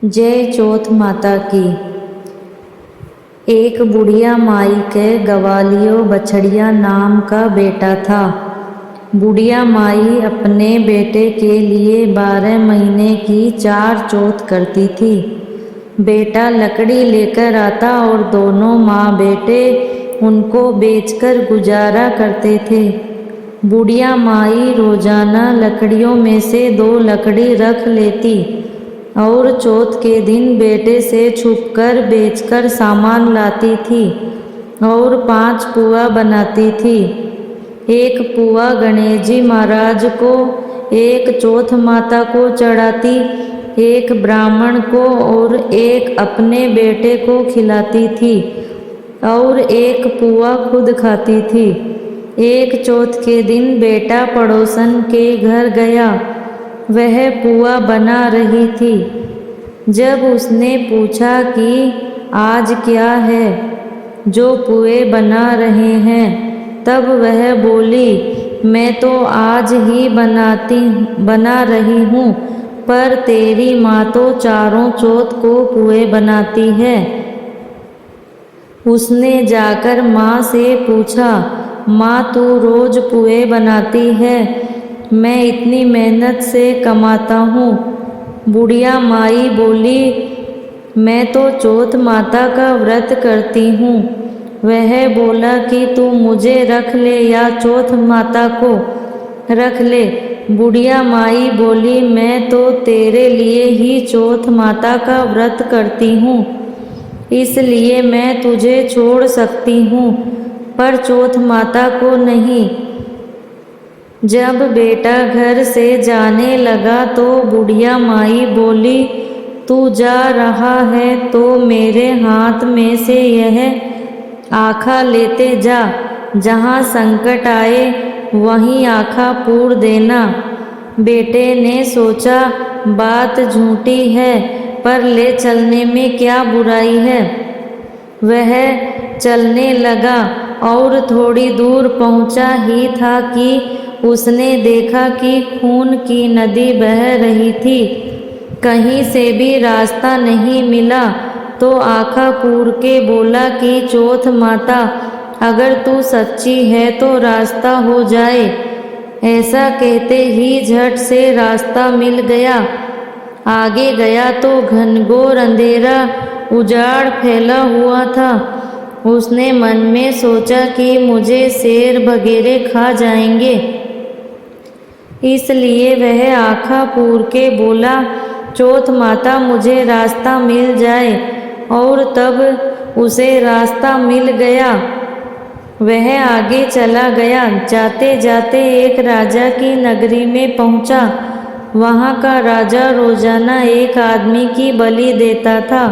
जय चौथ माता की। एक बुढ़िया माई के गवालियो बछड़िया नाम का बेटा था। बुढ़िया माई अपने बेटे के लिए 12 महीने की 4 चौथ करती थी। बेटा लकड़ी लेकर आता और दोनों माँ बेटे उनको बेचकर गुजारा करते थे। बुढ़िया माई रोजाना लकड़ियों में से 2 लकड़ी रख लेती और चौथ के दिन बेटे से छुपकर बेचकर सामान लाती थी और 5 पुआ बनाती थी। एक पुआ गणेश जी महाराज को, एक चौथ माता को चढ़ाती, एक ब्राह्मण को और एक अपने बेटे को खिलाती थी और एक पुआ खुद खाती थी। एक चौथ के दिन बेटा पड़ोसन के घर गया। वह पुआ बना रही थी। जब उसने पूछा कि आज क्या है जो पुए बना रहे हैं, तब वह बोली, मैं तो आज ही बना रही हूँ, पर तेरी माँ तो चारों चौथ को पुए बनाती है। उसने जाकर माँ से पूछा, माँ तू रोज पुए बनाती है, मैं इतनी मेहनत से कमाता हूँ। बुढ़िया माई बोली, मैं तो चौथ माता का व्रत करती हूँ। वह बोला कि तू मुझे रख ले या चौथ माता को रख ले। बुढ़िया माई बोली, मैं तो तेरे लिए ही चौथ माता का व्रत करती हूँ, इसलिए मैं तुझे छोड़ सकती हूँ, पर चौथ माता को नहीं। जब बेटा घर से जाने लगा तो बुढ़िया माई बोली, तू जा रहा है तो मेरे हाथ में से यह आखा लेते जा, जहाँ संकट आए वहीं आखा पूर देना। बेटे ने सोचा, बात झूठी है, पर ले चलने में क्या बुराई है। वह चलने लगा और थोड़ी दूर पहुंचा ही था कि उसने देखा कि खून की नदी बह रही थी। कहीं से भी रास्ता नहीं मिला तो आखा पूर के बोला कि चौथ माता, अगर तू सच्ची है तो रास्ता हो जाए। ऐसा कहते ही झट से रास्ता मिल गया। आगे गया तो घनघोर अंधेरा उजाड़ फैला हुआ था। उसने मन में सोचा कि मुझे शेर वगैरे खा जाएंगे, इसलिए वह आखा पूर के बोला, चौथ माता मुझे रास्ता मिल जाए, और तब उसे रास्ता मिल गया। वह आगे चला गया। जाते जाते एक राजा की नगरी में पहुंचा। वहाँ का राजा रोजाना एक आदमी की बलि देता था।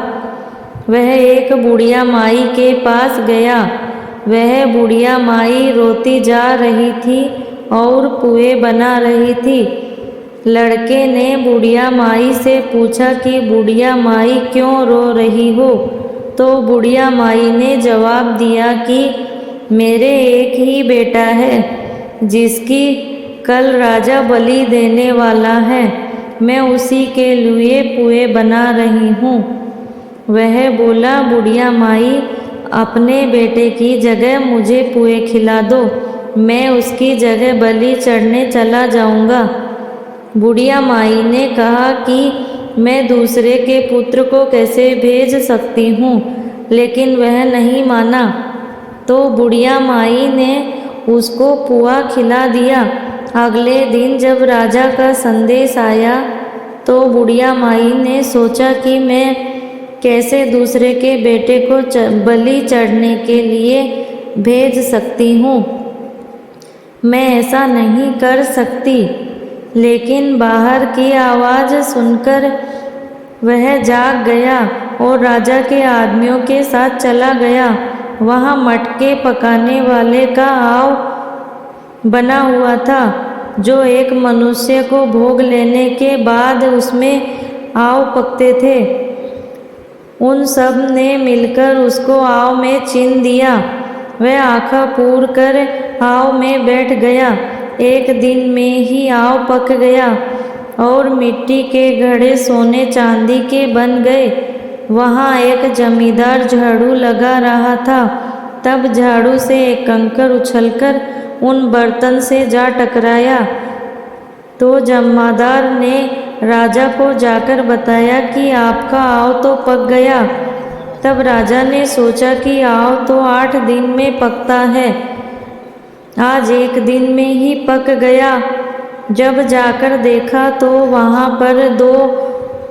वह एक बुढ़िया माई के पास गया। वह बुढ़िया माई रोती जा रही थी और पुए बना रही थी। लड़के ने बुढ़िया माई से पूछा कि बुढ़िया माई क्यों रो रही हो? तो बुढ़िया माई ने जवाब दिया कि मेरे एक ही बेटा है, जिसकी कल राजा बलि देने वाला है। मैं उसी के लिए पुए बना रही हूँ। वह बोला, बुढ़िया माई, अपने बेटे की जगह मुझे पुए खिला दो, मैं उसकी जगह बलि चढ़ने चला जाऊंगा। बुढ़िया माई ने कहा कि मैं दूसरे के पुत्र को कैसे भेज सकती हूँ, लेकिन वह नहीं माना। तो बुढ़िया माई ने उसको पुआ खिला दिया। अगले दिन जब राजा का संदेश आया तो बुढ़िया माई ने सोचा कि मैं कैसे दूसरे के बेटे को बलि चढ़ने के लिए भेज सकती हूँ। मैं ऐसा नहीं कर सकती। लेकिन बाहर की आवाज़ सुनकर वह जाग गया और राजा के आदमियों के साथ चला गया। वहाँ मटके पकाने वाले का आव बना हुआ था, जो एक मनुष्य को भोग लेने के बाद उसमें आव पकते थे। उन सब ने मिलकर उसको आव में चिन दिया। वह आँखें पूर कर आव में बैठ गया। एक दिन में ही आव पक गया। और मिट्टी के घड़े सोने चांदी के बन गए। वहाँ एक जमींदार झाड़ू लगा रहा था। तब झाड़ू से एक कंकड़ उछलकर उन बर्तन से जा टकराया। तो जमादार ने राजा को जाकर बताया कि आपका आव तो पक गया। तब राजा ने सोचा कि आव तो 8 दिन में पकता है, आज 1 दिन में ही पक गया। जब जाकर देखा तो वहाँ पर 2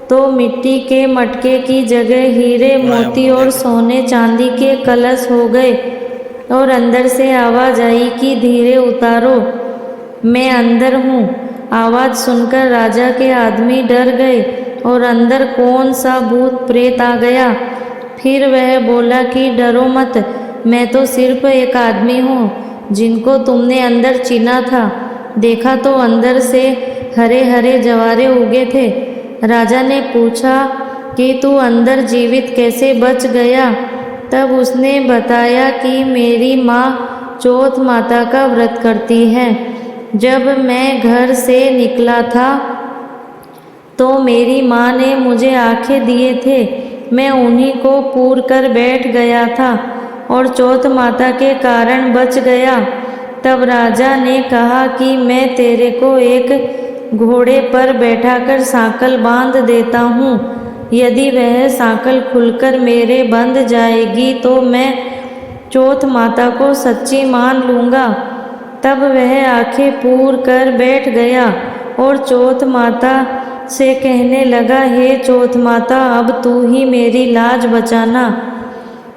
तो मिट्टी के मटके की जगह हीरे मोती और सोने चांदी के कलश हो गए। और अंदर से आवाज़ आई कि धीरे उतारो, मैं अंदर हूँ। आवाज़ सुनकर राजा के आदमी डर गए और अंदर कौन सा भूत प्रेत आ गया। फिर वह बोला कि डरो मत, मैं तो सिर्फ एक आदमी हूँ जिनको तुमने अंदर चीना था। देखा तो अंदर से हरे हरे जवारे उगे थे। राजा ने पूछा कि तू अंदर जीवित कैसे बच गया। तब उसने बताया कि मेरी माँ चौथ माता का व्रत करती है। जब मैं घर से निकला था तो मेरी माँ ने मुझे आंखें दिए थे, मैं उन्हीं को पूर कर बैठ गया था और चौथ माता के कारण बच गया। तब राजा ने कहा कि मैं तेरे को एक घोड़े पर बैठाकर सांकल बांध देता हूँ। यदि वह सांकल खुलकर मेरे बंध जाएगी तो मैं चौथ माता को सच्ची मान लूँगा। तब वह आंखें पूर कर बैठ गया और चौथ माता से कहने लगा, हे चौथ माता, अब तू ही मेरी लाज बचाना।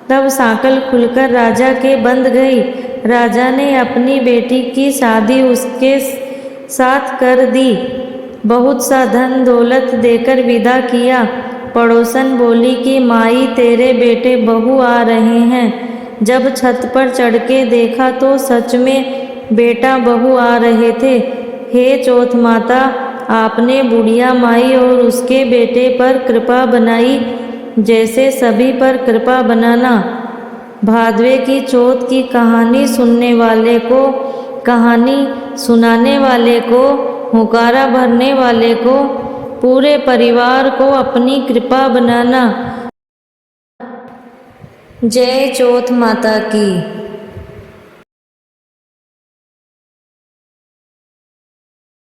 तब सांकल खुलकर राजा के बंध गई। राजा ने अपनी बेटी की शादी उसके साथ कर दी, बहुत सा धन दौलत देकर विदा किया। पड़ोसन बोली कि माई तेरे बेटे बहू आ रहे हैं। जब छत पर चढ़ के देखा तो सच में बेटा बहू आ रहे थे। हे चौथ माता, आपने बुढ़िया माई और उसके बेटे पर कृपा बनाई, जैसे सभी पर कृपा बनाना। भादवे की चौथ की कहानी सुनने वाले को, कहानी सुनाने वाले को, हुकारा भरने वाले को, पूरे परिवार को अपनी कृपा बनाना। जय चौथ माता की।